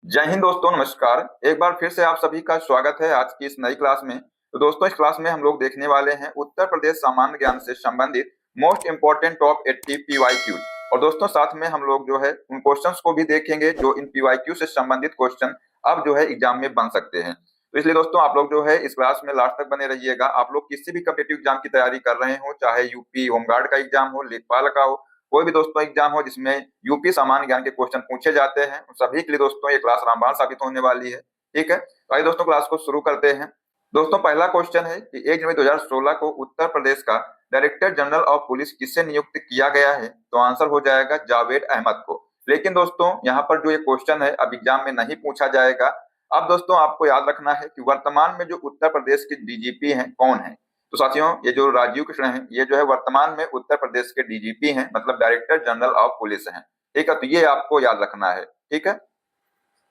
जय हिंद दोस्तों, नमस्कार। एक बार फिर से आप सभी का स्वागत है आज की इस नई क्लास में। तो दोस्तों, इस क्लास में हम लोग देखने वाले हैं उत्तर प्रदेश सामान्य ज्ञान से संबंधित मोस्ट इंपोर्टेंट टॉप 80 पीवाईक्यू। और दोस्तों, साथ में हम लोग जो है उन क्वेश्चंस को भी देखेंगे जो इन पीवाईक्यू से संबंधित क्वेश्चन अब जो है एग्जाम में बन सकते हैं। तो इसलिए दोस्तों, आप लोग जो है इस क्लास में लास्ट तक बने रहिएगा। आप लोग किसी भी कम्पिटेटिव एग्जाम की तैयारी कर रहे हो, चाहे यूपी होमगार्ड का एग्जाम हो, लेखपाल का हो, कोई भी दोस्तों एग्जाम हो जिसमें यूपी सामान्य ज्ञान के क्वेश्चन पूछे जाते हैं, उन सभी के लिए दोस्तों ये क्लास रामबाण साबित होने वाली है। ठीक है, तो आइए दोस्तों क्लास को शुरू करते हैं। दोस्तों, पहला क्वेश्चन है कि 1 जनवरी 2016 को उत्तर प्रदेश का डायरेक्टर जनरल ऑफ पुलिस किससे नियुक्त किया गया है? तो आंसर हो जाएगा जावेद अहमद को। लेकिन दोस्तों, यहाँ पर जो ये क्वेश्चन है अब एग्जाम में नहीं पूछा जाएगा। अब दोस्तों, आपको याद रखना है कि वर्तमान में जो उत्तर प्रदेश के डीजीपी हैं कौन है। तो साथियों, ये जो राजीव कृष्ण हैं, ये जो है वर्तमान में उत्तर प्रदेश के डीजीपी हैं, मतलब डायरेक्टर जनरल ऑफ पुलिस हैं। ठीक है, तो ये आपको याद रखना है। ठीक है,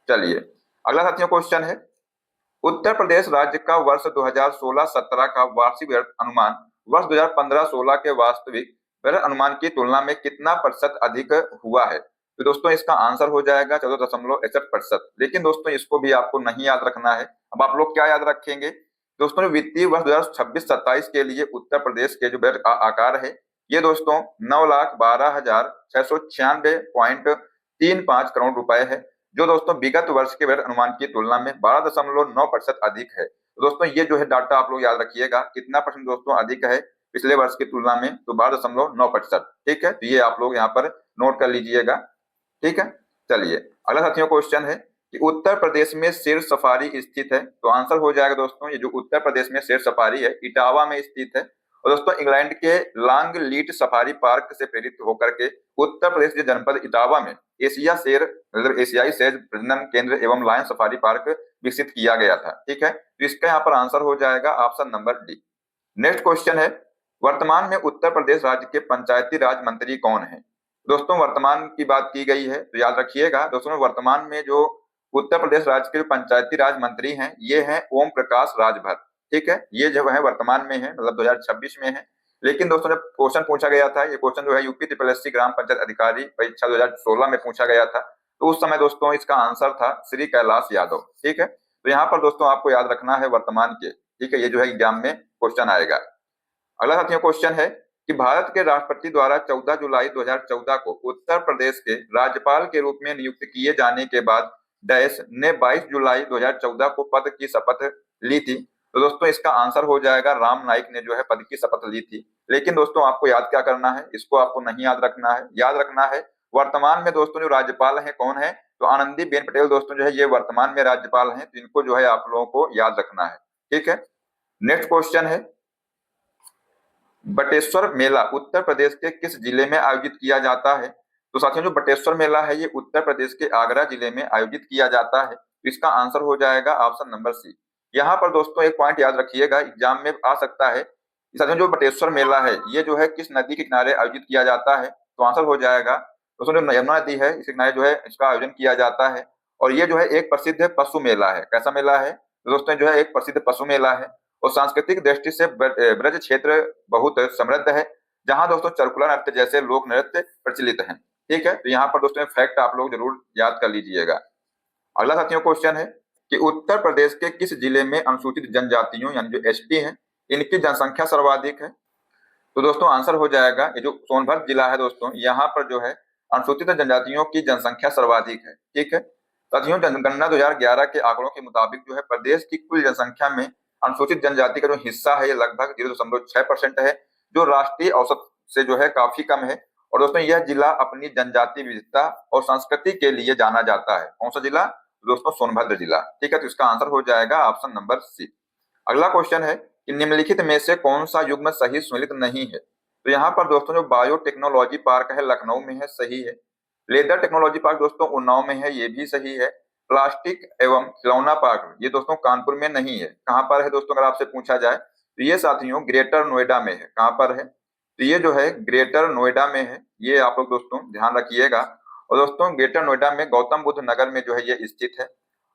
चलिए अगला साथियों क्वेश्चन है, उत्तर प्रदेश राज्य का वर्ष 2016-17 का वार्षिक व्यय अनुमान वर्ष 2015-16 के वास्तविक व्यय अनुमान की तुलना में कितना प्रतिशत अधिक हुआ है? तो दोस्तों, इसका आंसर हो जाएगा 14.61%। लेकिन दोस्तों, इसको भी आपको नहीं याद रखना है। अब आप लोग क्या याद रखेंगे? दोस्तों, वित्तीय वर्ष 2026-27 के लिए उत्तर प्रदेश के जो व्यय आकार है, ये दोस्तों 9,12,696.35 करोड़ रुपए है, जो दोस्तों विगत वर्ष के व्यय अनुमान की तुलना में 12.9% अधिक है। तो दोस्तों, ये जो है डाटा आप लोग याद रखिएगा, कितना परसेंट दोस्तों अधिक है पिछले वर्ष की तुलना में? तो 12.9%। ठीक है, तो ये आप लोग यहाँ पर नोट कर लीजिएगा। ठीक है, चलिए अगला साथियों क्वेश्चन है कि उत्तर प्रदेश में शेर सफारी स्थित है। तो आंसर हो जाएगा दोस्तों, ये जो उत्तर प्रदेश में शेर सफारी है इटावा में स्थित है। और दोस्तों, इंग्लैंड के लॉन्ग लीट सफारी पार्क से प्रेरित होकर के उत्तर प्रदेश के जनपद इटावा में एशिया शेर मतलब एशियाई शेर प्रजनन केंद्र एवं लायन सफारी पार्क विकसित किया गया था। ठीक है, तो इसका यहाँ पर आंसर हो जाएगा option number D. Next question है, वर्तमान में उत्तर प्रदेश राज्य के पंचायती राज मंत्री कौन है? दोस्तों, वर्तमान की बात की गई है तो याद रखिएगा दोस्तों, वर्तमान में जो उत्तर प्रदेश राज्य के पंचायती राज मंत्री हैं ये हैं ओम प्रकाश राजभर। ठीक है, ये जो है वर्तमान में है, मतलब 2026 में है। लेकिन दोस्तों, जब क्वेश्चन पूछा गया था, ये क्वेश्चन जो है यूपी ट्रिपल एससी ग्राम पंचायत अधिकारी परीक्षा 2016 में पूछा गया था, तो उस समय दोस्तों इसका आंसर था श्री कैलाश यादव। ठीक है, तो यहाँ पर दोस्तों आपको याद रखना है वर्तमान के। ठीक है, ये जो है एग्जाम में क्वेश्चन आएगा। अगला साथियों क्वेश्चन है कि भारत के राष्ट्रपति द्वारा 14 जुलाई 2014 को उत्तर प्रदेश के राज्यपाल के रूप में नियुक्त किए जाने के बाद डैश ने 22 जुलाई 2014 को पद की शपथ ली थी। तो दोस्तों, इसका आंसर हो जाएगा राम नाईक ने जो है पद की शपथ ली थी। लेकिन दोस्तों, आपको याद क्या करना है? इसको आपको नहीं याद रखना है। याद रखना है वर्तमान में दोस्तों जो राज्यपाल है कौन है? तो आनंदी बेन पटेल दोस्तों जो है ये वर्तमान में राज्यपाल हैं। तो इनको जो है आप लोगों को याद रखना है। ठीक है, नेक्स्ट क्वेश्चन है, बटेश्वर मेला उत्तर प्रदेश के किस जिले में आयोजित किया जाता है? तो साथियों, जो बटेश्वर मेला है ये उत्तर प्रदेश के आगरा जिले में आयोजित किया जाता है। तो इसका आंसर हो जाएगा ऑप्शन नंबर सी। यहाँ पर दोस्तों एक पॉइंट याद रखिएगा, एग्जाम में आ सकता है। साथियों, जो बटेश्वर मेला है ये जो है किस नदी के किनारे आयोजित किया जाता है? तो आंसर हो जाएगा दोस्तों, जो यमुना नदी है इसके किनारे जो है इसका आयोजन किया जाता है। और ये जो है एक प्रसिद्ध पशु मेला है। कैसा मेला है? तो दोस्तों जो है एक प्रसिद्ध पशु मेला है। और सांस्कृतिक दृष्टि से ब्रज क्षेत्र बहुत समृद्ध है, जहां दोस्तों चरकुला नृत्य जैसे लोक नृत्य प्रचलित हैं। ठीक है, तो यहाँ पर दोस्तों फैक्ट आप लोग जरूर याद कर लीजिएगा। अगला साथियों क्वेश्चन है कि उत्तर प्रदेश के किस जिले में अनुसूचित जनजातियों यानी जो एसटी हैं इनकी जनसंख्या सर्वाधिक है? तो दोस्तों आंसर हो जाएगा ये जो सोनभद्र जिला है दोस्तों, यहाँ पर जो है अनुसूचित जनजातियों की जनसंख्या सर्वाधिक है। ठीक है, साथियों जनगणना 2011 के आंकड़ों के मुताबिक जो है प्रदेश की कुल जनसंख्या में अनुसूचित जनजाति का जो हिस्सा है ये लगभग 0.6% है, जो राष्ट्रीय औसत से जो है काफी कम है। और दोस्तों, यह जिला अपनी जनजाति विविधता और संस्कृति के लिए जाना जाता है। कौन सा जिला? दोस्तों सोनभद्र जिला। ठीक है, तो इसका आंसर हो जाएगा ऑप्शन नंबर सी। अगला क्वेश्चन है कि निम्नलिखित में से कौन सा युग्म सही सम्मिलित नहीं है? तो यहाँ पर दोस्तों जो बायोटेक्नोलॉजी पार्क है लखनऊ में है, सही है। लेदर टेक्नोलॉजी पार्क दोस्तों उन्नाव में है, ये भी सही है। प्लास्टिक एवं खिलौना पार्क ये दोस्तों कानपुर में नहीं है। कहाँ पर है दोस्तों? अगर आपसे पूछा जाए तो ये साथियों ग्रेटर नोएडा में है। कहाँ पर है? तो ये जो है ग्रेटर नोएडा में है, ये आप लोग दोस्तों ध्यान रखिएगा। और दोस्तों ग्रेटर नोएडा में गौतम बुद्ध नगर में जो है ये स्थित है।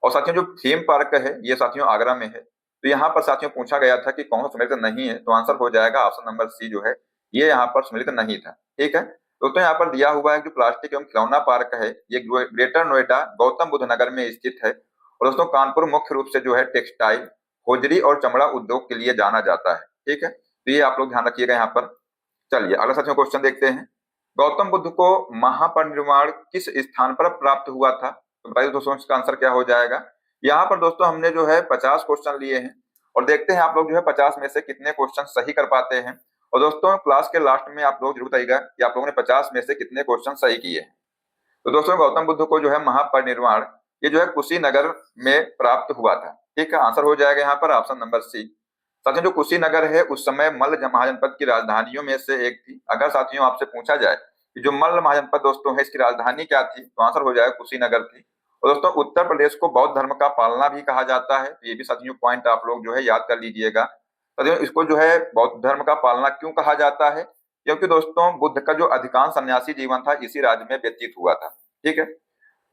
और साथियों जो थीम पार्क है ये साथियों आगरा में है। तो यहाँ पर साथियों पूछा गया था कि कौन सा सम्मिलित नहीं है, तो आंसर हो जाएगा ऑप्शन नंबर सी जो है ये यहाँ पर सम्मिलित नहीं था। ठीक है, दोस्तों यहाँ पर दिया हुआ है जो प्लास्टिक एवं खिलौना पार्क है ये ग्रेटर नोएडा गौतम बुद्ध नगर में स्थित है। और दोस्तों कानपुर मुख्य रूप से जो है टेक्सटाइल, होजरी और चमड़ा उद्योग के लिए जाना जाता है। ठीक है, तो ये आप लोग ध्यान रखिएगा यहाँ पर। चलिए अगला साथियों क्वेश्चन देखते हैं। गौतम बुद्ध को महापरिनिर्वाण किस स्थान पर प्राप्त हुआ था? तो बताइए दोस्तों इसका आंसर क्या हो जाएगा। यहाँ पर दोस्तों हमने जो है 50 क्वेश्चन लिए हैं और देखते हैं आप लोग जो है 50 में से कितने क्वेश्चन सही कर पाते हैं। और दोस्तों क्लास के लास्ट में आप लोग जरूर बताइएगा कि आप लोगों ने 50 में से कितने क्वेश्चन सही किए हैं। तो दोस्तों गौतम बुद्ध को जो है महापरिनिर्वाण ये जो है कुशीनगर में प्राप्त हुआ था। ठीक है, आंसर हो जाएगा यहाँ पर ऑप्शन नंबर सी। साथियों जो कुशीनगर है उस समय मल्ल महाजनपद की राजधानियों में से एक थी। अगर साथियों आपसे पूछा जाए कि जो मल्ल महाजनपद दोस्तों है इसकी राजधानी क्या थी, तो आंसर हो जाएगा कुशीनगर थी। और दोस्तों उत्तर प्रदेश को बौद्ध धर्म का पालना भी कहा जाता है, तो ये भी साथियों पॉइंट आप लोग जो है याद कर लीजिएगा। साथियों इसको जो है बौद्ध धर्म का पालना क्यों कहा जाता है, क्योंकि दोस्तों बुद्ध का जो अधिकांश सन्यासी जीवन था इसी राज्य में व्यतीत हुआ था। ठीक है,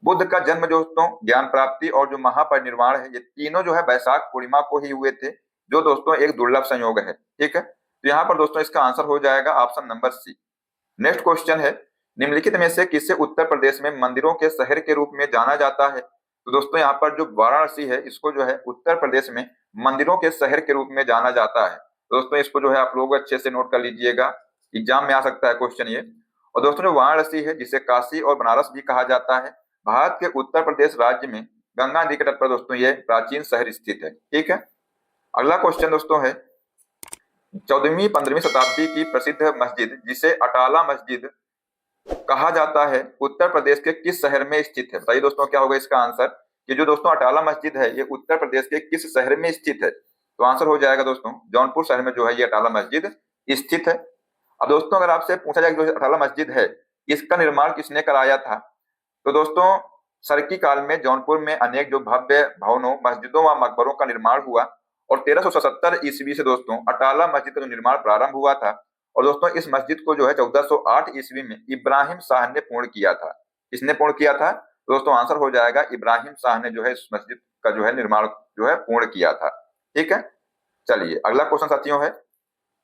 बुद्ध का जन्म दोस्तों, ज्ञान प्राप्ति और जो महापरिनिर्वाण है ये तीनों जो है वैशाख पूर्णिमा को ही हुए थे, जो दोस्तों एक दुर्लभ संयोग है। ठीक है, तो यहाँ पर दोस्तों इसका आंसर हो जाएगा option number C. Next question है, निम्नलिखित में से किसे उत्तर प्रदेश में मंदिरों के शहर के रूप में जाना जाता है? तो दोस्तों यहाँ पर जो वाराणसी है इसको जो है उत्तर प्रदेश में मंदिरों के शहर के रूप में जाना जाता है। दोस्तों इसको जो है आप लोग अच्छे से नोट कर लीजिएगा, एग्जाम में आ सकता है क्वेश्चन ये। और दोस्तों जो वाराणसी है जिसे काशी और बनारस भी कहा जाता है, भारत के उत्तर प्रदेश राज्य में गंगा नदी के तट पर दोस्तों ये प्राचीन शहर स्थित है। ठीक है, अगला क्वेश्चन दोस्तों है, 14वीं 15वीं शताब्दी की प्रसिद्ध मस्जिद जिसे अटाला मस्जिद कहा जाता है उत्तर प्रदेश के किस शहर में स्थित है? बताइए दोस्तों क्या होगा इसका आंसर। कि जो दोस्तों अटाला मस्जिद है ये उत्तर प्रदेश के किस शहर में स्थित है? तो आंसर हो जाएगा दोस्तों जौनपुर शहर में जो है ये अटाला मस्जिद स्थित है। अब दोस्तों अगर आपसे पूछा जाए जो अटाला मस्जिद है इसका निर्माण किसने कराया था, तो दोस्तों सरकी काल में जौनपुर में अनेक जो भव्य भवनों, मस्जिदों व मकबरों का निर्माण हुआ और 1377 ईस्वी से दोस्तों अटाला मस्जिद का जो निर्माण प्रारंभ हुआ था। और दोस्तों इस मस्जिद को जो है 1408 ईस्वी में इब्राहिम शाह ने पूर्ण किया था। किसने पूर्ण किया था? दोस्तों आंसर हो जाएगा इब्राहिम शाह ने जो है इस मस्जिद का जो है निर्माण जो है पूर्ण किया था। ठीक है, चलिए अगला क्वेश्चन साथियों है,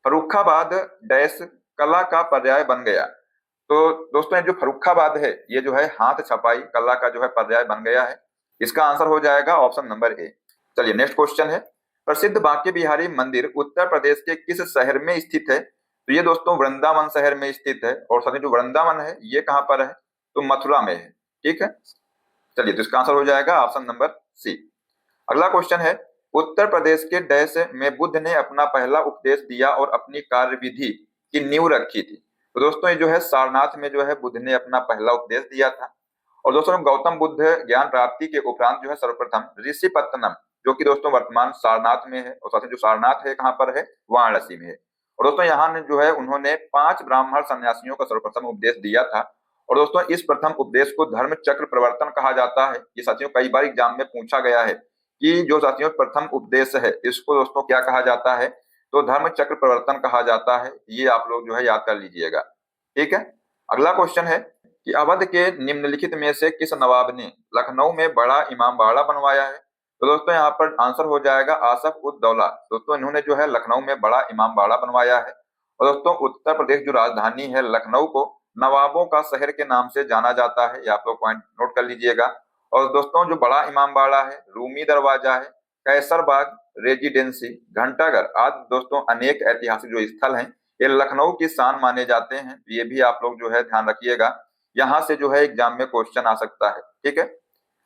फर्रुखाबाद डैश कला का पर्याय बन गया। तो दोस्तों जो फर्रुखाबाद है ये जो है हाथ छपाई कला का जो है पर्याय बन गया है। इसका आंसर हो जाएगा ऑप्शन नंबर ए। चलिए नेक्स्ट क्वेश्चन है, प्रसिद्ध बांके बिहारी मंदिर उत्तर प्रदेश के किस शहर में स्थित है? तो ये दोस्तों वृंदावन शहर में स्थित है। और साथ ही जो वृंदावन है ये कहां पर है? तो मथुरा में है। ठीक है, चलिए तो इसका आंसर हो जाएगा ऑप्शन नंबर सी। अगला क्वेश्चन है, उत्तर प्रदेश के डैश में बुद्ध ने अपना पहला उपदेश दिया और अपनी कार्यविधि की नींव रखी थी। तो दोस्तों ये जो है सारनाथ में जो है बुद्ध ने अपना पहला उपदेश दिया था। और दोस्तों गौतम बुद्ध ज्ञान प्राप्ति के उपरांत जो है सर्वप्रथम ऋषिपत्तनम जो कि दोस्तों वर्तमान सारनाथ में है, और साथ ही जो सारनाथ है कहां पर है? वाराणसी में है। और दोस्तों यहाँ ने जो है उन्होंने 5 ब्राह्मण सन्यासियों का सर्वप्रथम उपदेश दिया था। और दोस्तों इस प्रथम उपदेश को धर्म चक्र प्रवर्तन कहा जाता है। ये साथियों कई बार एग्जाम में पूछा गया है कि जो साथियों प्रथम उपदेश है इसको दोस्तों क्या कहा जाता है? तो धर्म चक्र प्रवर्तन कहा जाता है। ये आप लोग जो है याद कर लीजिएगा। ठीक है, अगला क्वेश्चन है कि अवध के निम्नलिखित में से किस नवाब ने लखनऊ में बड़ा इमामबाड़ा बनवाया है? तो दोस्तों यहाँ पर आंसर हो जाएगा आसफ उद दौला। दोस्तों इन्होंने जो है लखनऊ में बड़ा इमामबाड़ा बनवाया है। और दोस्तों उत्तर प्रदेश जो राजधानी है लखनऊ को नवाबों का शहर के नाम से जाना जाता है। ये आप लोग पॉइंट नोट कर लीजिएगा। और दोस्तों जो बड़ा इमामबाड़ा है, रूमी दरवाजा है, कैसर बाग, रेजिडेंसी, घंटाघर आदि दोस्तों अनेक ऐतिहासिक जो स्थल हैं ये लखनऊ की शान माने जाते हैं। ये भी आप लोग जो है ध्यान रखिएगा, यहाँ से जो है एग्जाम में क्वेश्चन आ सकता है। ठीक है,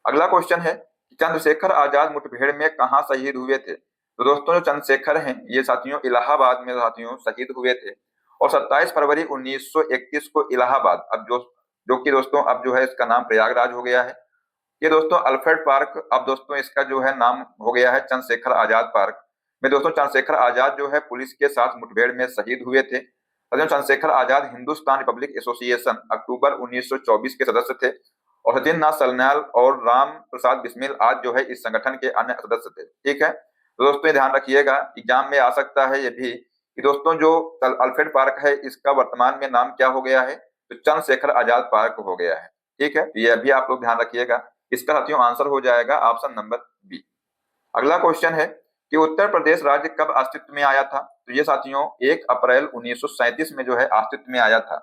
अगला क्वेश्चन है, चंद्रशेखर आजाद मुठभेड़ में कहाँ शहीद हुए थे? तो दोस्तों जो चंद्रशेखर हैं ये साथियों इलाहाबाद में साथियों शहीद हुए थे। और 27 फरवरी 1931 को इलाहाबाद अब जो कि दोस्तों अब जो है इसका नाम प्रयागराज हो गया है। ये दोस्तों अल्फ्रेड पार्क अब दोस्तों इसका जो है नाम हो गया है चंद्रशेखर आजाद पार्क में। दोस्तों चंद्रशेखर आजाद जो है पुलिस के साथ मुठभेड़ में शहीद हुए थे। चंद्रशेखर आजाद हिंदुस्तान रिपब्लिक एसोसिएशन अक्टूबर 1924 के सदस्य थे। और सत्येंद्रनाथ सलन्याल और राम प्रसाद बिस्मिल आज जो है इस संगठन के अन्य सदस्य थे। ठीक है, तो दोस्तों ये ध्यान रखिएगा एग्जाम में आ सकता है ये भी कि दोस्तों जो अल्फ्रेड पार्क है इसका वर्तमान में नाम क्या हो गया है? तो चंद्रशेखर आजाद पार्क हो गया है। ठीक है, ये भी आप लोग ध्यान रखिएगा। इसका साथियों आंसर हो जाएगा ऑप्शन नंबर बी। अगला क्वेश्चन है कि उत्तर प्रदेश राज्य कब अस्तित्व में आया था? तो ये साथियों 1 अप्रैल 1937 में जो है अस्तित्व में आया था।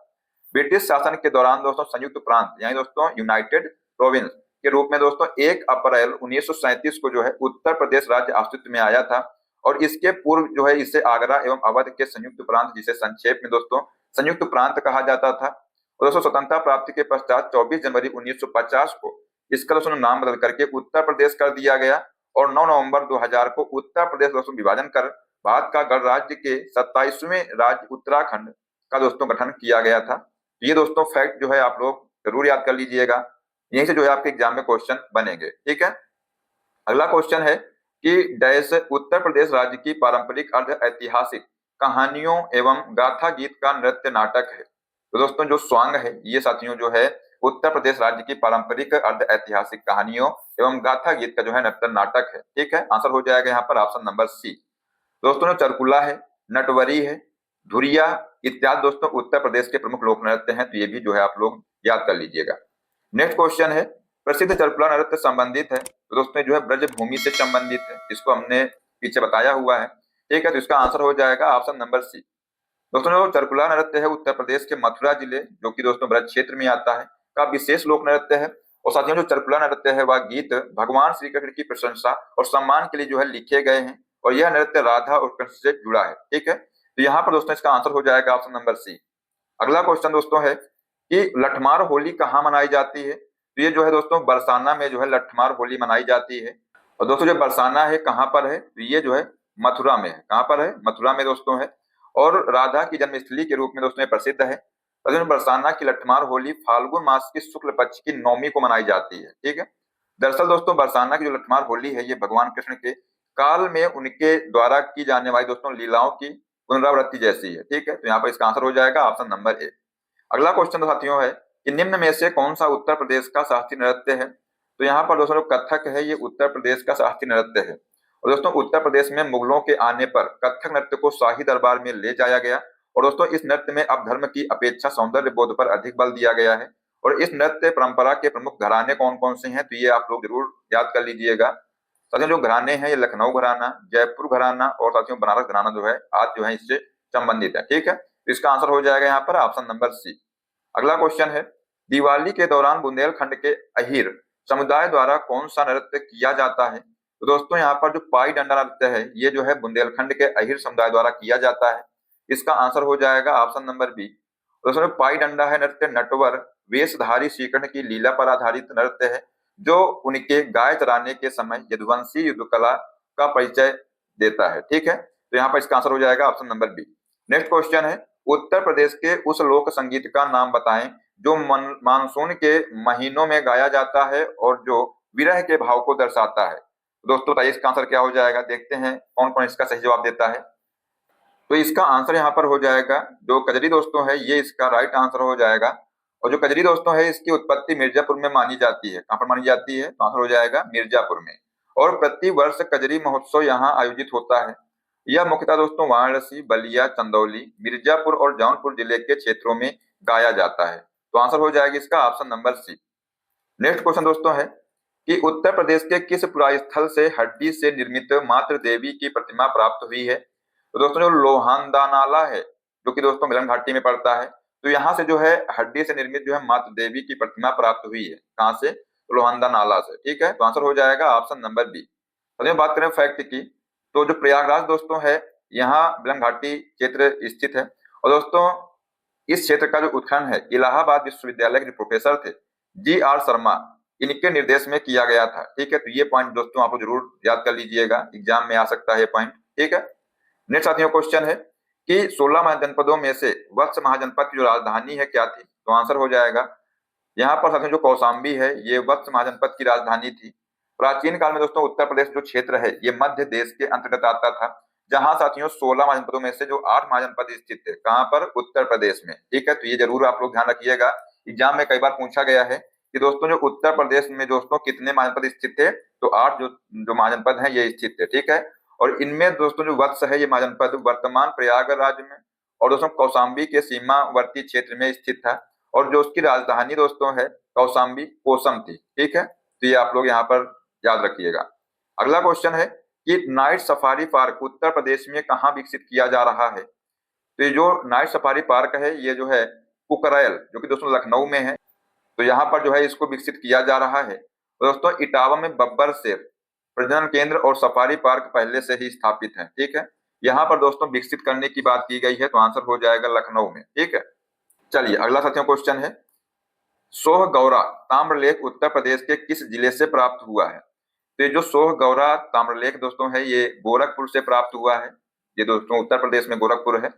ब्रिटिश शासन के दौरान दोस्तों संयुक्त प्रांत यानी दोस्तों यूनाइटेड प्रोविंस के रूप में दोस्तों 1 अप्रैल 1937 को जो है उत्तर प्रदेश राज्य अस्तित्व में आया था। और इसके पूर्व जो है इसे आगरा एवं अवध के संयुक्त प्रांत, जिसे संक्षेप में दोस्तों संयुक्त प्रांत कहा जाता था। और दोस्तों स्वतंत्रता प्राप्ति के पश्चात 24 जनवरी 1950 को इसका दोस्तों नाम बदल करके उत्तर प्रदेश कर दिया गया। और 9 नवंबर 2000 को उत्तर प्रदेश दोस्तों विभाजन कर भारत का गणराज्य के 27वें राज्य उत्तराखंड का दोस्तों गठन किया गया था। ये दोस्तों फैक्ट जो है आप लोग जरूर याद कर लीजिएगा, यहीं से जो है आपके एग्जाम में क्वेश्चन बनेंगे। ठीक है, अगला क्वेश्चन है कि डैश उत्तर प्रदेश राज्य की पारंपरिक अर्ध ऐतिहासिक कहानियों एवं गाथा गीत का नृत्य नाटक है। तो दोस्तों जो स्वांग है ये साथियों जो है उत्तर प्रदेश राज्य की पारंपरिक अर्ध ऐतिहासिक कहानियों एवं गाथा गीत का जो है नृत्य नाटक है। ठीक है, आंसर हो जाएगा यहाँ पर ऑप्शन नंबर सी। दोस्तों जो चरकुला है, नटवरी है, धुरिया इत्यादि दोस्तों उत्तर प्रदेश के प्रमुख लोक नृत्य हैं, तो ये भी जो है आप लोग याद कर लीजिएगा। नेक्स्ट क्वेश्चन है, प्रसिद्ध चरकुला नृत्य संबंधित है, तो दोस्तों जो है ब्रज भूमि से संबंधित है, इसको हमने पीछे बताया हुआ है। ठीक है, तो इसका आंसर हो जाएगा ऑप्शन नंबर सी। दोस्तों जो चरकुला नृत्य है उत्तर प्रदेश के मथुरा जिले जो कि दोस्तों ब्रज क्षेत्र में आता है का विशेष लोक नृत्य है। और साथियों जो चरकुला नृत्य है वह गीत भगवान श्री कृष्ण की प्रशंसा और सम्मान के लिए जो है लिखे गए हैं, और यह नृत्य राधा और कृष्ण से जुड़ा है। ठीक है, तो यहाँ पर दोस्तों इसका आंसर हो जाएगा ऑप्शन नंबर सी। अगला क्वेश्चन दोस्तों है कि लठमार होली कहाँ मनाई जाती है। तो ये जो है दोस्तों बरसाना में जो है लठमार होली मनाई जाती है। और दोस्तों जो बरसाना है कहाँ पर है, तो ये जो है मथुरा में है। कहाँ पर है, मथुरा में दोस्तों है। और राधा की जन्मस्थली के रूप में दोस्तों ये प्रसिद्ध है। बरसाना की लठमार होली फाल्गुन मास की शुक्ल पक्ष की नौमी को मनाई जाती है। ठीक है, दरअसल दोस्तों बरसाना की जो लठमार होली है ये भगवान कृष्ण के काल में उनके द्वारा की जाने वाली दोस्तों लीलाओं की पुनरावृत्ति जैसी है। ठीक है, तो यहाँ पर इसका आंसर हो जाएगा ऑप्शन नंबर ए। अगला क्वेश्चन साथियों है कि निम्न में से कौन सा उत्तर प्रदेश का शास्त्रीय नृत्य है। तो यहाँ पर दोस्तों कथक है ये उत्तर प्रदेश का शास्त्रीय नृत्य है। और दोस्तों उत्तर प्रदेश में मुगलों के आने पर कथक नृत्य को शाही दरबार में ले जाया गया। और दोस्तों इस नृत्य में अब धर्म की अपेक्षा सौंदर्य बोध पर अधिक बल दिया गया है। और इस नृत्य परंपरा के प्रमुख घराने कौन कौन से हैं, तो ये आप लोग जरूर याद कर लीजिएगा। साथियों जो घराने हैं ये लखनऊ घराना, जयपुर घराना और साथियों बनारस घराना जो है आज जो है इससे संबंधित है। ठीक है, तो इसका आंसर हो जाएगा यहाँ पर ऑप्शन नंबर सी। अगला क्वेश्चन है, दिवाली के दौरान बुंदेलखंड के अहीर समुदाय द्वारा कौन सा नृत्य किया जाता है। तो दोस्तों यहाँ पर जो पाई डंडा नृत्य है ये जो है बुंदेलखंड के अहीर समुदाय द्वारा किया जाता है। इसका आंसर हो जाएगा ऑप्शन नंबर बी। दोस्तों पाई डंडा है नृत्य नटवर वेशधारी श्रीकृष्ण की लीला पर आधारित नृत्य है जो उनके गाय चराने के समय यदुवंशी युद्ध कला का परिचय देता है। ठीक है, तो यहाँ पर इसका आंसर हो जाएगा option number B. Next question है, उत्तर प्रदेश के उस लोक संगीत का नाम बताएं जो मानसून के महीनों में गाया जाता है और जो विरह के भाव को दर्शाता है। दोस्तों बताइए इसका आंसर क्या हो जाएगा, देखते हैं कौन कौन इसका सही जवाब देता है। तो इसका आंसर यहाँ पर हो जाएगा जो कजरी दोस्तों है ये इसका राइट आंसर हो जाएगा। और जो कजरी दोस्तों है इसकी उत्पत्ति मिर्जापुर में मानी जाती है। कहाँ पर मानी जाती है, तो आंसर हो जाएगा मिर्जापुर में। और प्रति वर्ष कजरी महोत्सव यहाँ आयोजित होता है। यह मुख्यतः दोस्तों वाराणसी, बलिया, चंदौली, मिर्जापुर और जौनपुर जिले के क्षेत्रों में गाया जाता है। तो आंसर हो जाएगा इसका option number C. Next question दोस्तों है कि उत्तर प्रदेश के किस पुरास्थल से हड्डी से निर्मित मातृ देवी की प्रतिमा प्राप्त हुई है। तो दोस्तों जो लोहांदा नाला है जो कि दोस्तों मिलन घाटी में पड़ता है, तो यहाँ से जो है हड्डी से निर्मित जो है मातृ देवी की प्रतिमा प्राप्त हुई है। कहाँ से, तो लोहांदा नाला से। ठीक है, तो आंसर हो जाएगा ऑप्शन नंबर बी। तो बात करें फैक्ट की, तो जो प्रयागराज दोस्तों है यहाँ मिलन घाटी क्षेत्र स्थित है। और दोस्तों इस क्षेत्र का जो उत्खनन है इलाहाबाद विश्वविद्यालय के प्रोफेसर थे GR शर्मा, इनके निर्देश में किया गया था। ठीक है, तो ये पॉइंट दोस्तों आप जरूर याद कर लीजिएगा, एग्जाम में आ सकता है ये पॉइंट। ठीक है, नेक्स्ट साथियों क्वेश्चन है कि 16 महाजनपदों में से वत्स महाजनपद की जो राजधानी है क्या थी। तो आंसर हो जाएगा यहाँ पर साथियों जो कौशाम्बी है ये वत्स महाजनपद की राजधानी थी। प्राचीन काल में दोस्तों उत्तर प्रदेश जो क्षेत्र है ये मध्य देश के अंतर्गत आता था, जहां साथियों 16 महाजनपदों में से जो 8 महाजनपद स्थित थे। कहां पर, उत्तर प्रदेश में। ठीक है, तो ये जरूर आप लोग ध्यान रखिएगा, एग्जाम में कई बार पूछा गया है कि दोस्तों जो उत्तर प्रदेश में दोस्तों कितने महाजनपद स्थित थे, तो 8 जो महाजनपद हैं ये स्थित थे। ठीक है, और इनमें दोस्तों जो वत्स है ये महाजनपद वर्तमान प्रयागराज में और दोस्तों कौशाम्बी के सीमावर्ती क्षेत्र में स्थित था। और जो उसकी राजधानी दोस्तों है कौशाम्बी कोसम थी। ठीक है, तो ये आप लोग यहाँ पर याद रखिएगा। अगला क्वेश्चन है कि night safari park Uttar Pradesh में कहाँ विकसित किया जा रहा है। तो ये जो नाइट सफारी पार्क है ये जो है कुकरैल जो कि दोस्तों लखनऊ में है, तो यहाँ पर जो है इसको विकसित किया जा रहा है। तो दोस्तों इटावा में बब्बर शेर प्रजनन केंद्र और सफारी पार्क पहले से ही स्थापित है। ठीक है, यहाँ पर दोस्तों विकसित करने की बात की गई है, तो आंसर हो जाएगा लखनऊ में। ठीक है, चलिए अगला साथियों क्वेश्चन है, सोह गौरा ताम्रलेख उत्तर प्रदेश के किस जिले से प्राप्त हुआ है? तो ये जो सोह गौरा ताम्रलेख दोस्तों है ये गोरखपुर से प्राप्त हुआ है। ये दोस्तों उत्तर प्रदेश में गोरखपुर है।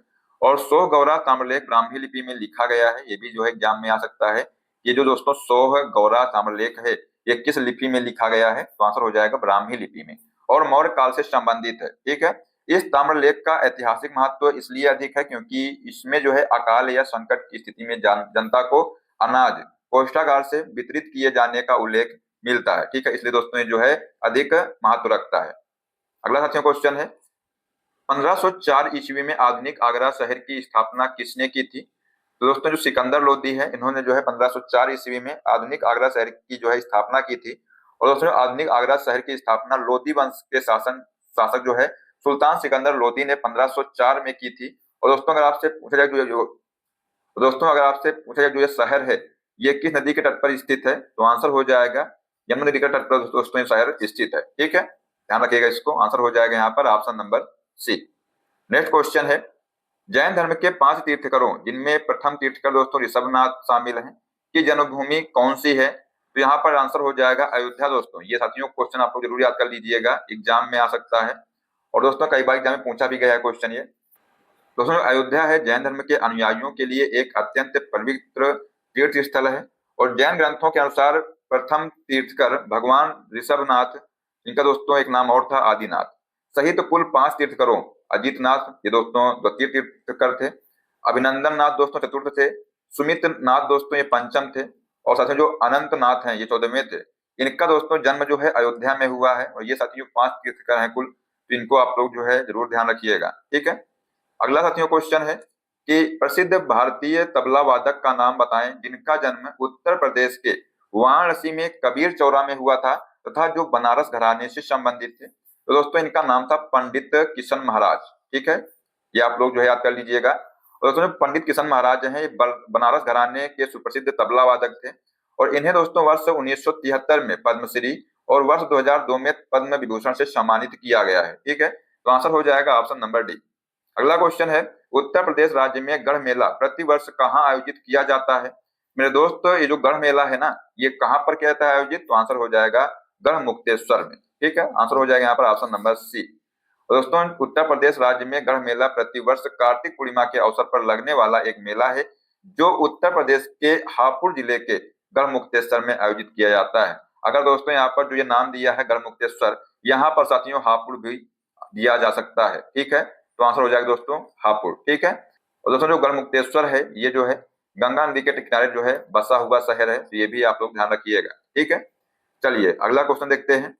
और सोह गौरा ताम्रलेख ब्राह्मी लिपि में लिखा गया है, ये भी जो है एग्जाम में आ सकता है। ये जो दोस्तों सोह गौरा ताम्रलेख है ये किस लिपि में लिखा गया है? तो आंसर हो जाएगा ब्राह्मी लिपि में, और मौर्य काल से संबंधित है। ठीक है, इस ताम्रलेख का ऐतिहासिक महत्व इसलिए अधिक है क्योंकि इसमें जो है अकाल या संकट की स्थिति में जनता को अनाज कोषागार से वितरित किए जाने का उल्लेख मिलता है। ठीक है, इसलिए दोस्तों ये जो है अधिक महत्व रखता है। अगला साथियों क्वेश्चन है, 1504 ईस्वी में आधुनिक आगरा शहर की स्थापना किसने की थी? तो दोस्तों जो सिकंदर लोदी है इन्होंने जो है 1504 ईस्वी में आधुनिक आगरा शहर की जो है स्थापना की थी। और दोस्तों आधुनिक आगरा शहर की स्थापना लोदी वंश के शासक जो है सुल्तान सिकंदर लोदी ने 1504 में की थी। और दोस्तों अगर आपसे पूछा जाए जो ये शहर है ये किस नदी के तट पर स्थित है? तो आंसर हो जाएगा यमुना नदी के तट पर दोस्तों ये शहर स्थित है। ठीक है, ध्यान रखिएगा इसको, आंसर हो जाएगा यहाँ पर option number C. Next question है, जैन धर्म के 5 तीर्थकरों जिनमें प्रथम तीर्थकर दोस्तों ऋषभनाथ शामिल हैं की जन्मभूमि कौन सी है? तो यहाँ पर आंसर हो जाएगा अयोध्या। दोस्तों ये साथियों क्वेश्चन आप लोग जरूर याद कर लीजिएगा, एग्जाम में आ सकता है। और दोस्तों कई बार एग्जाम में पूछा भी गया है क्वेश्चन ये। दोस्तों अयोध्या है जैन धर्म के अनुयायियों के लिए एक अत्यंत पवित्र तीर्थ स्थल है। और जैन ग्रंथों के अनुसार प्रथम तीर्थकर भगवान ऋषभनाथ, इनका दोस्तों एक नाम और था आदिनाथ, सहित कुल 5 तीर्थकरों अजितनाथ ये दोस्तों द्वितीय तीर्थकर थे, अभिनंदन नाथ दोस्तों चतुर्थ थे, सुमित नाथ दोस्तों ये पंचम थे, और साथियों जो अनंत नाथ हैं ये 14वें थे। इनका दोस्तों जन्म जो है अयोध्या में हुआ है। और ये साथियों 5 तीर्थकर हैं कुल, तो इनको आप लोग जो है जरूर ध्यान रखिएगा। ठीक है, अगला साथियों क्वेश्चन है कि प्रसिद्ध भारतीय तबला वादक का नाम बताएं जिनका जन्म उत्तर प्रदेश के वाराणसी में कबीर चौरा में हुआ था तथा जो बनारस घराने से संबंधित थे। तो दोस्तों इनका नाम था पंडित किशन महाराज। ठीक है, ये आप लोग जो है याद कर लीजिएगा। और दोस्तों पंडित किशन महाराज हैं बनारस घराने के सुप्रसिद्ध तबला वादक थे। और इन्हें दोस्तों वर्ष 1973 में पद्मश्री और वर्ष 2002 में पद्म विभूषण से सम्मानित किया गया है। ठीक है, तो आंसर हो जाएगा ऑप्शन नंबर डी। अगला क्वेश्चन है, उत्तर प्रदेश राज्य में गढ़ मेला प्रति वर्ष कहाँ आयोजित किया जाता है? मेरे दोस्त ये जो गढ़ मेला है ना ये कहाँ पर किया जाता है आयोजित? तो आंसर हो जाएगा गढ़ मुक्तेश्वर में। ठीक है, आंसर हो जाएगा यहाँ पर ऑप्शन नंबर सी। दोस्तों उत्तर प्रदेश राज्य में गढ़ मेला प्रति वर्ष कार्तिक पूर्णिमा के अवसर पर लगने वाला एक मेला है जो उत्तर प्रदेश के हापुड़ जिले के गढ़ मुक्तेश्वर में आयोजित किया जाता है। अगर दोस्तों यहाँ पर जो ये नाम दिया है गढ़ मुक्तेश्वर, यहाँ पर साथियों हापुड़ भी दिया जा सकता है। ठीक है, तो आंसर हो जाएगा दोस्तों हापुड़। ठीक है, और दोस्तों जो गढ़ मुक्तेश्वर है ये जो है गंगा नदी के किनारे जो है बसा हुआ शहर है, तो ये भी आप लोग ध्यान रखिएगा। ठीक है, चलिए अगला क्वेश्चन देखते हैं,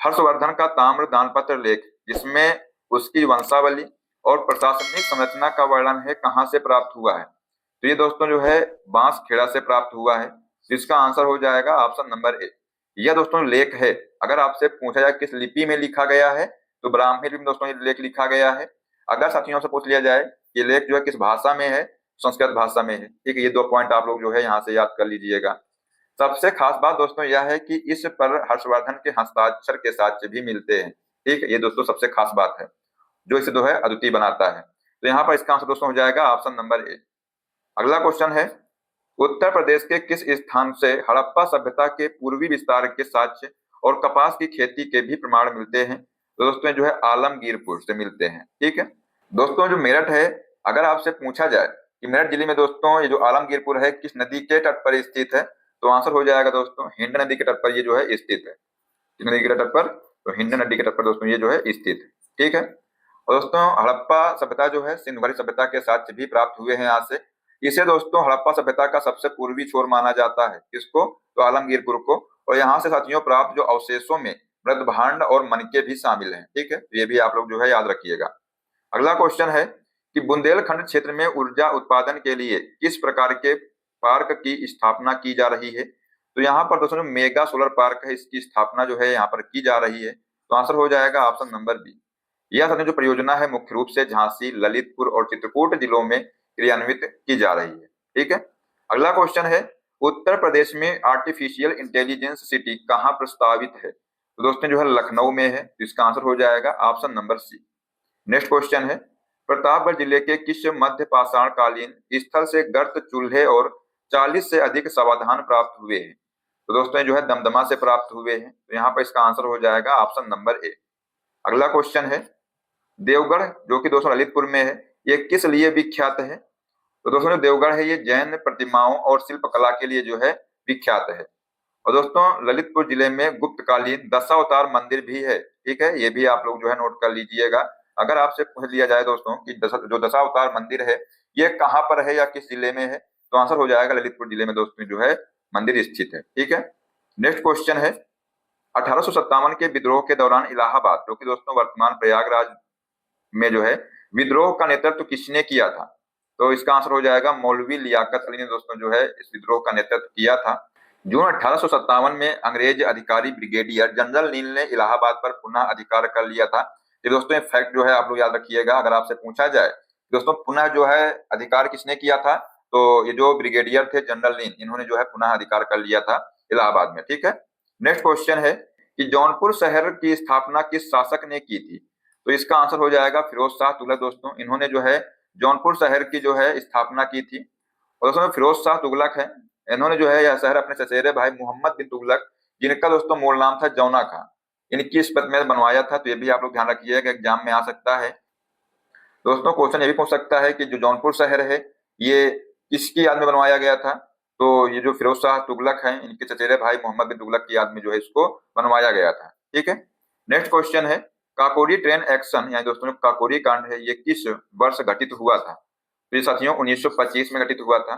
हर्षवर्धन का ताम्र दानपत्र लेख जिसमें उसकी वंशावली और प्रशासनिक संरचना का वर्णन है कहाँ से प्राप्त हुआ है? तो ये दोस्तों जो है बांसखेड़ा से प्राप्त हुआ है, जिसका आंसर हो जाएगा ऑप्शन नंबर ए। यह दोस्तों लेख है, अगर आपसे पूछा जाए किस लिपि में लिखा गया है तो ब्राह्मी लिपि में दोस्तों ये लेख लिखा गया है। अगर साथियों से पूछ लिया जाए ये लेख जो है किस भाषा में है, संस्कृत भाषा में है। ठीक है, ये 2 पॉइंट आप लोग जो है यहाँ से याद कर लीजिएगा। सबसे खास बात दोस्तों यह है कि इस पर हर्षवर्धन के हस्ताक्षर के साक्ष्य भी मिलते हैं। ठीक है, ये दोस्तों सबसे खास बात है जो इसे जो है अद्वितीय बनाता है। तो यहाँ पर इसका आंसर दोस्तों हो जाएगा ऑप्शन नंबर ए। अगला क्वेश्चन है, उत्तर प्रदेश के किस स्थान से हड़प्पा सभ्यता के पूर्वी विस्तार के साक्ष्य और कपास की खेती के भी प्रमाण मिलते हैं? तो दोस्तों जो है आलमगीरपुर से मिलते हैं। ठीक है, दोस्तों जो मेरठ है, अगर आपसे पूछा जाए कि मेरठ जिले में दोस्तों ये जो आलमगीरपुर है किस नदी के तट पर स्थित है, तो आंसर हो जाएगा दोस्तों हिंड नदी के तट पर ये जो है स्थित है। किस नदी के तट पर? तो हिंड नदी के तट पर दोस्तों ये जो है स्थित है। ठीक है, और दोस्तों हड़प्पा सभ्यता जो है सिंधु घाटी सभ्यता के साक्ष्य भी प्राप्त हुए हैं यहाँ से। इसे दोस्तों हड़प्पा सभ्यता का सबसे पूर्वी छोर माना जाता है। किसको? तो आलमगीरपुर को। और यहाँ से साथियों प्राप्त जो अवशेषों में मृदभांड और मनके भी शामिल हैं। ठीक है, ये भी आप लोग जो है याद रखिएगा। अगला क्वेश्चन है कि बुंदेलखंड क्षेत्र में ऊर्जा उत्पादन के लिए किस प्रकार के पार्क की स्थापना की जा रही है? तो यहाँ पर दोस्तों मेगा सोलर पार्क है, इसकी स्थापना जो है यहाँ पर की जा रही है। तो आंसर हो जाएगा ऑप्शन नंबर बी। यह साथियों जो परियोजना है मुख्य रूप से झांसी, ललितपुर और चित्रकूट जिलों में क्रियान्वित की जा रही है। ठीक है। अगला क्वेश्चन है, उत्तर प्रदेश में आर्टिफिशियल इंटेलिजेंस सिटी कहाँ प्रस्तावित है? तो दोस्तों जो है लखनऊ में है, तो इसका आंसर हो जाएगा option number C. Next question है, प्रतापगढ़ जिले के किस मध्य पाषाण कालीन स्थल से गर्त चूल्हे और 40 से अधिक समाधान प्राप्त हुए हैं? तो दोस्तों जो है दमदमा से प्राप्त हुए हैं, तो यहाँ पर इसका आंसर हो जाएगा ऑप्शन नंबर ए। अगला क्वेश्चन है, देवगढ़ जो कि दोस्तों ललितपुर में है, ये किस लिए विख्यात है? तो दोस्तों जो देवगढ़ है ये जैन प्रतिमाओं और शिल्पकला के लिए जो है विख्यात है। और दोस्तों ललितपुर जिले में गुप्तकालीन दशावतार मंदिर भी है, ठीक है, ये भी आप लोग जो है नोट कर लीजिएगा। अगर आपसे पूछ लिया जाए दोस्तों कि जो दशावतार मंदिर है ये कहाँ पर है या किस जिले में है, तो आंसर हो जाएगा ललितपुर जिले में दोस्तों जो है मंदिर स्थित है, ठीक है। नेक्स्ट क्वेश्चन है, 1857 के विद्रोह के दौरान इलाहाबाद जो कि दोस्तों वर्तमान प्रयागराज में जो है विद्रोह का नेतृत्व किसने किया था? तो इसका आंसर हो जाएगा मौलवी लियाकत अली ने दोस्तों जो है इस विद्रोह का नेतृत्व किया था। जून 1857 में अंग्रेज अधिकारी ब्रिगेडियर जनरल नील ने इलाहाबाद पर पुनः अधिकार कर लिया था। ये दोस्तों फैक्ट जो है आप लोग याद रखिएगा, अगर आपसे पूछा जाए दोस्तों पुनः जो है अधिकार किसने किया था, तो ये जो ब्रिगेडियर थे जनरल नील, इन्होंने जो है पुनः अधिकार कर लिया था इलाहाबाद में, ठीक है। नेक्स्ट क्वेश्चन है कि जौनपुर शहर की स्थापना किस शासक ने की थी? तो इसका आंसर हो जाएगा फिरोज शाह तुगलक दोस्तों, इन्होंने जो है जौनपुर शहर की जो है स्थापना की थी। और दोस्तों फिरोज शाह तुगलक है, इन्होंने जो है यह शहर अपने चचेरे भाई मोहम्मद बिन तुगलक, जिनका दोस्तों मूल नाम था जौना खां, इनकी स्मृति में बनवाया था। तो ये भी आप लोग ध्यान रखिएगा, एग्जाम में आ सकता है। दोस्तों क्वेश्चन ये भी पूछ सकता है कि जो जौनपुर शहर है ये किसकी याद में बनवाया गया था? तो ये जो फिरोज शाह तुगलक हैं, इनके चचेरे भाई मोहम्मद बिन तुगलक की याद में जो है इसको बनवाया गया था, ठीक है। नेक्स्ट क्वेश्चन है, काकोरी ट्रेन एक्शन यानी दोस्तों काकोरी कांड है ये किस वर्ष घटित हुआ था? तो ये साथियों 1925 में घटित हुआ था।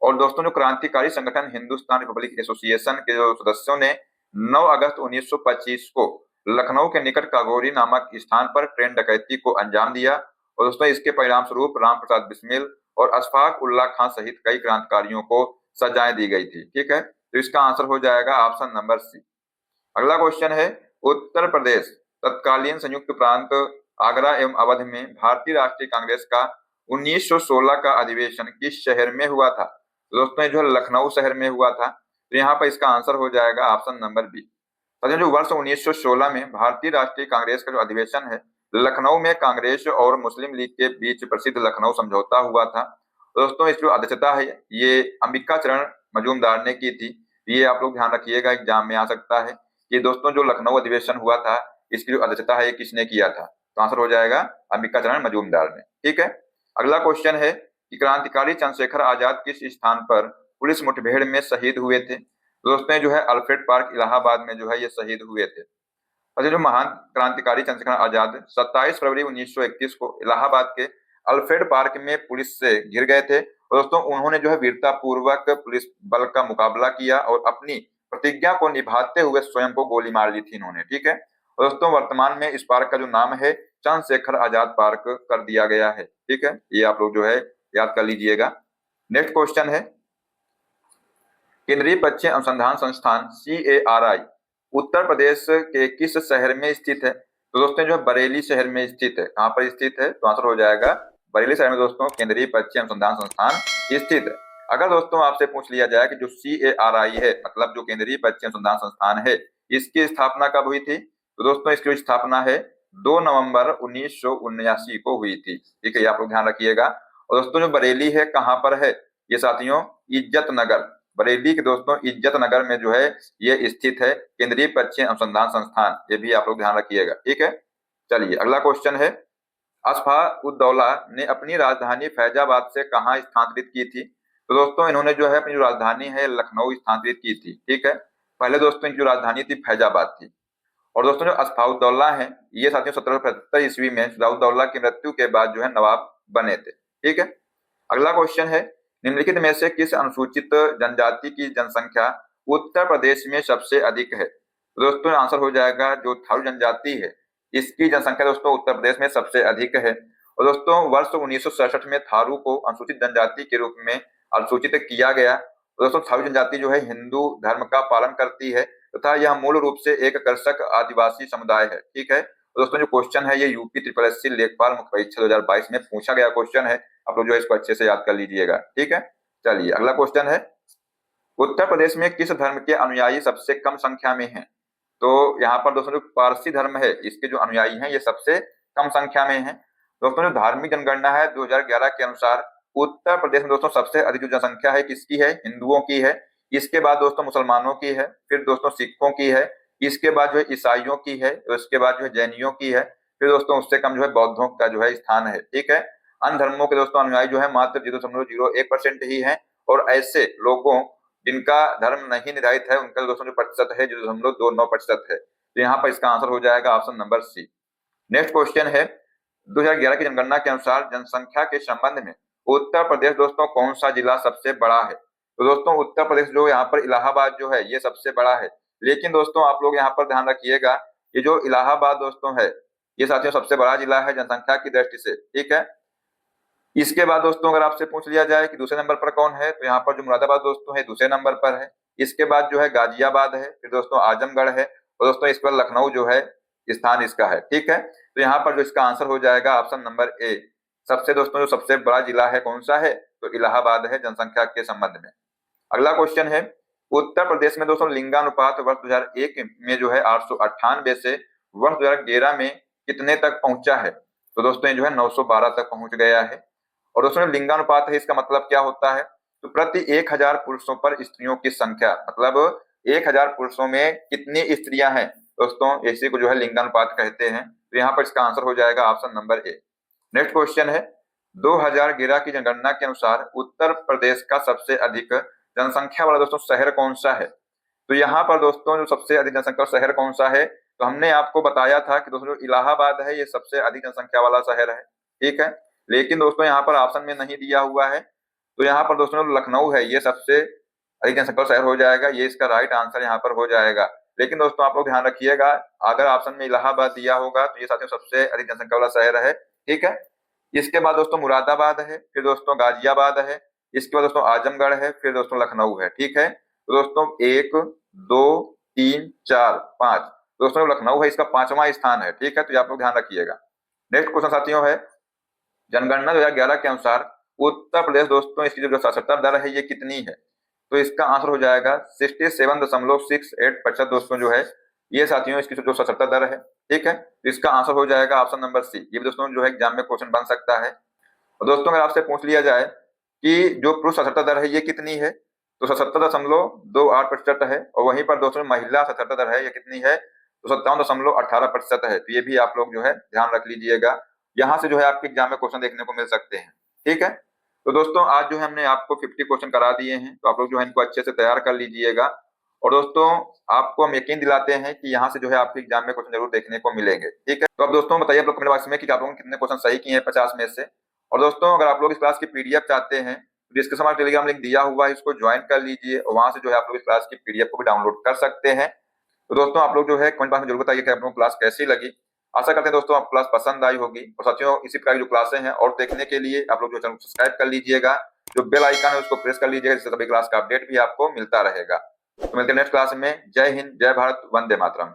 और दोस्तों जो क्रांतिकारी संगठन हिंदुस्तान रिपब्लिक एसोसिएशन के जो सदस्यों ने 9 अगस्त 1925 को लखनऊ के निकट काकोरी नामक स्थान पर ट्रेन डकैती को अंजाम दिया। और दोस्तों इसके परिणाम स्वरूप राम प्रसाद बिस्मिल और अशफाक उल्लाह खां सहित कई क्रांतिकारियों को सजाएं दी गई थी, ठीक है। तो इसका आंसर हो जाएगा ऑप्शन नंबर सी। अगला क्वेश्चन है, उत्तर प्रदेश तत्कालीन संयुक्त प्रांत आगरा एवं अवध में भारतीय राष्ट्रीय कांग्रेस का 1916 का अधिवेशन किस शहर में हुआ था? तो दोस्तों जो लखनऊ शहर में हुआ था, तो यहाँ पर इसका आंसर हो जाएगा ऑप्शन नंबर बी। जो वर्ष 1916 में भारतीय राष्ट्रीय कांग्रेस का जो अधिवेशन है लखनऊ में कांग्रेस और मुस्लिम लीग के बीच प्रसिद्ध लखनऊ समझौता हुआ था। दोस्तों इस जो अध्यक्षता है ये अंबिका चरण मजूमदार ने की थी। ये आप लोग ध्यान रखिएगा, एग्जाम में आ सकता है कि दोस्तों जो लखनऊ अधिवेशन हुआ था इसकी जो अध्यक्षता है ये किसने किया था? तो आंसर हो जाएगा अंबिका चरण मजूमदार ने, ठीक है। अगला क्वेश्चन है कि क्रांतिकारी चंद्रशेखर आजाद किस स्थान पर पुलिस मुठभेड़ में शहीद हुए थे? दोस्तों जो है अल्फ्रेड पार्क इलाहाबाद में जो है ये शहीद हुए थे। अच्छा, जो महान क्रांतिकारी चंद्रशेखर आजाद 27 फरवरी 1931 को इलाहाबाद के अल्फ्रेड पार्क में पुलिस से घिर गए थे। और दोस्तों उन्होंने जो है वीरता पूर्वक पुलिस बल का मुकाबला किया और अपनी प्रतिज्ञा को निभाते हुए स्वयं को गोली मार ली थी इन्होंने, ठीक है। और दोस्तों वर्तमान में इस पार्क का जो नाम है चंद्रशेखर आजाद पार्क कर दिया गया है, ठीक है। ये आप लोग जो है याद कर लीजिएगा। नेक्स्ट क्वेश्चन है, केंद्रीय पश्चिम अनुसंधान संस्थान CARI उत्तर प्रदेश के किस शहर में स्थित है? तो दोस्तों जो बरेली शहर में स्थित है। कहाँ पर स्थित है? तो आंसर हो जाएगा बरेली शहर में दोस्तों केंद्रीय पश्चिम अनुसंधान संस्थान स्थित है। अगर दोस्तों आपसे पूछ लिया जाए कि जो CARI है मतलब जो केंद्रीय पश्चिम अनुसंधान संस्थान है इसकी स्थापना कब हुई थी? तो दोस्तों इसकी स्थापना है 2 नवंबर 1979 को हुई थी, ठीक है, ये आप लोग ध्यान रखिएगा। और दोस्तों जो बरेली है कहाँ पर है? ये साथियों इज्जत नगर, बरेली के दोस्तों इज्जत नगर में जो है ये स्थित है केंद्रीय पश्चिम अनुसंधान संस्थान, ये भी आप लोग ध्यान रखिएगा, ठीक है। चलिए अगला क्वेश्चन है, असफाउद्दौला ने अपनी राजधानी फैजाबाद से कहाँ स्थानांतरित की थी? तो दोस्तों इन्होंने जो है अपनी जो राजधानी है लखनऊ स्थानांतरित की थी, ठीक है। पहले दोस्तों इनकी जो राजधानी थी फैजाबाद थी। और दोस्तों जो असफाउद्दौला है ये साथियों 1775 ईस्वी में सदाउद्दौला की मृत्यु के बाद जो है नवाब बने थे, ठीक है। अगला क्वेश्चन है, निम्नलिखित में से किस अनुसूचित जनजाति की जनसंख्या उत्तर प्रदेश में सबसे अधिक है? तो दोस्तों आंसर हो जाएगा जो थारू जनजाति है इसकी जनसंख्या दोस्तों उत्तर प्रदेश में सबसे अधिक है। और दोस्तों वर्ष 1967 में थारू को अनुसूचित जनजाति के रूप में अनुसूचित किया गया। दोस्तों थारू जनजाति जो है हिंदू धर्म का पालन करती है तथा यह मूल रूप से एक कृषक आदिवासी समुदाय है, ठीक है। दोस्तों जो क्वेश्चन है ये यूपी SSC लेखपाल मुख्य परीक्षा 2022 में पूछा गया क्वेश्चन है, आप लोग जो है इसको अच्छे से याद कर लीजिएगा, ठीक है। चलिए अगला क्वेश्चन है, उत्तर प्रदेश में किस धर्म के अनुयायी सबसे कम संख्या में हैं? तो यहाँ पर दोस्तों जो पारसी धर्म है इसके जो अनुयायी हैं ये सबसे कम संख्या में हैं। दोस्तों जो धार्मिक जनगणना है 2011 के अनुसार उत्तर प्रदेश में दोस्तों सबसे अधिक जो जनसंख्या है किसकी है? हिंदुओं की है। इसके बाद दोस्तों मुसलमानों की है, फिर दोस्तों सिखों की है, इसके बाद जो है ईसाइयों की है, उसके बाद जो है जैनियों की है, फिर दोस्तों उससे कम जो है बौद्धों का जो है स्थान है। ठीक है, अन्य धर्मों के दोस्तों अनुयायी जो है मात्र 0.01% ही है, और ऐसे लोगों जिनका धर्म नहीं निर्धारित है उनका दोस्तों जो प्रतिशत है 0.29% है। तो यहाँ पर इसका आंसर हो जाएगा option number C. Next question है, 2011 की जनगणना के अनुसार जनसंख्या के संबंध में उत्तर प्रदेश दोस्तों कौन सा जिला सबसे बड़ा है? तो दोस्तों उत्तर प्रदेश जो यहाँ पर इलाहाबाद जो है ये सबसे बड़ा है, लेकिन दोस्तों आप लोग यहाँ पर ध्यान रखिएगा ये जो इलाहाबाद दोस्तों है ये साथियों सबसे बड़ा जिला है जनसंख्या की दृष्टि से। ठीक है, इसके बाद दोस्तों अगर आपसे पूछ लिया जाए कि दूसरे नंबर पर कौन है, तो यहाँ पर जो मुरादाबाद दोस्तों है दूसरे नंबर पर है। इसके बाद जो है गाजियाबाद है, फिर दोस्तों आजमगढ़ है, और दोस्तों इसके बाद लखनऊ जो है स्थान इसका है। ठीक है, तो यहाँ पर जो इसका आंसर हो जाएगा ऑप्शन नंबर ए। सबसे दोस्तों जो सबसे बड़ा जिला है कौन सा है? तो इलाहाबाद है जनसंख्या के संबंध में। अगला क्वेश्चन है, उत्तर प्रदेश में दोस्तों लिंगानुपात वर्ष 2001 में जो है 898 से वर्ष 2011 में कितने तक पहुंचा है? तो दोस्तों ये जो है 912 तक पहुंच गया है। और दोस्तों लिंगानुपात है इसका मतलब क्या होता है? तो प्रति 1000 पुरुषों पर स्त्रियों की संख्या, मतलब 1000 पुरुषों में कितनी स्त्रियां हैं दोस्तों, इसी को जो है लिंगानुपात कहते हैं। तो यहाँ पर इसका आंसर हो जाएगा option number A. Next question है, 2011 की जनगणना के अनुसार उत्तर प्रदेश का सबसे अधिक जनसंख्या वाला दोस्तों शहर कौन सा है? तो यहाँ पर दोस्तों जो सबसे अधिक जनसंख्या शहर कौन सा है, तो हमने आपको बताया था कि दोस्तों जो इलाहाबाद है ये सबसे अधिक जनसंख्या वाला शहर है। ठीक है, लेकिन दोस्तों यहाँ पर ऑप्शन में नहीं दिया हुआ है, तो यहाँ पर दोस्तों लखनऊ है ये सबसे अधिक जनसंख्या शहर हो जाएगा, ये इसका राइट आंसर यहाँ पर हो जाएगा। लेकिन दोस्तों आप लोग ध्यान रखिएगा अगर ऑप्शन में इलाहाबाद दिया होगा तो ये साथियों सबसे अधिक जनसंख्या वाला शहर है। ठीक है, इसके बाद दोस्तों मुरादाबाद है, फिर दोस्तों गाजियाबाद है, इसके बाद दोस्तों आजमगढ़ है, फिर दोस्तों लखनऊ है। ठीक है, तो दोस्तों 1 2 3 4 5 दोस्तों लखनऊ है इसका 5वां स्थान है। ठीक है, तो आप लोग ध्यान रखिएगा। नेक्स्ट क्वेश्चन साथियों है, जनगणना 2011 के अनुसार उत्तर प्रदेश दोस्तों इसकी जो साक्षरता दर है ये कितनी है? तो इसका आंसर हो जाएगा 67.68% दोस्तों जो है ये साथियों इसकी जो साक्षरता दर है। ठीक है, तो इसका आंसर हो जाएगा ऑप्शन नंबर सी। ये भी दोस्तों जो है एग्जाम में क्वेश्चन बन सकता है। और दोस्तों अगर आपसे पूछ लिया जाए कि जो पुरुष साक्षरता दर है ये कितनी है, तो 77.28% है, और वहीं पर दोस्तों महिला साक्षरता दर है ये कितनी है? तो 57.18% है। तो ये भी आप लोग जो है ध्यान रख लीजिएगा, यहाँ से जो है आपके एग्जाम में क्वेश्चन देखने को मिल सकते हैं। ठीक है, तो दोस्तों आज जो है हमने आपको 50 क्वेश्चन करा दिए हैं, तो आप लोग जो है इनको अच्छे से तैयार कर लीजिएगा। और दोस्तों आपको हम यकीन दिलाते हैं कि यहाँ से जो है आपके एग्जाम में क्वेश्चन जरूर देखने को मिलेंगे। ठीक है, तो अब दोस्तों बताइए आप लोग कमेंट बॉक्स में कि आप लोगों ने कितने क्वेश्चन सही किए हैं 50 में से। और दोस्तों अगर आप लोग इस क्लास की पीडीएफ चाहते हैं तो डिस्क्रिप्शन में टेलीग्राम लिंक दिया हुआ है, इसको ज्वाइन कर लीजिए, और वहां से जो है आप लोग इस क्लास की पीडीएफ को भी डाउनलोड कर सकते हैं। तो दोस्तों आप लोग जो है कमेंट बॉक्स में जरूर बताइए कि आप लोगों को क्लास कैसी लगी। आशा करते हैं दोस्तों आपको क्लास पसंद आई होगी। और साथियों इसी प्रकार की जो क्लासें हैं और देखने के लिए आप लोग जो चैनल को सब्सक्राइब कर लीजिएगा, जो बेल आइकन है उसको प्रेस कर लीजिएगा, जिससे सभी क्लास का अपडेट भी आपको मिलता रहेगा। तो मिलते हैं नेक्स्ट क्लास में। जय हिंद, जय भारत, वंदे मातरम।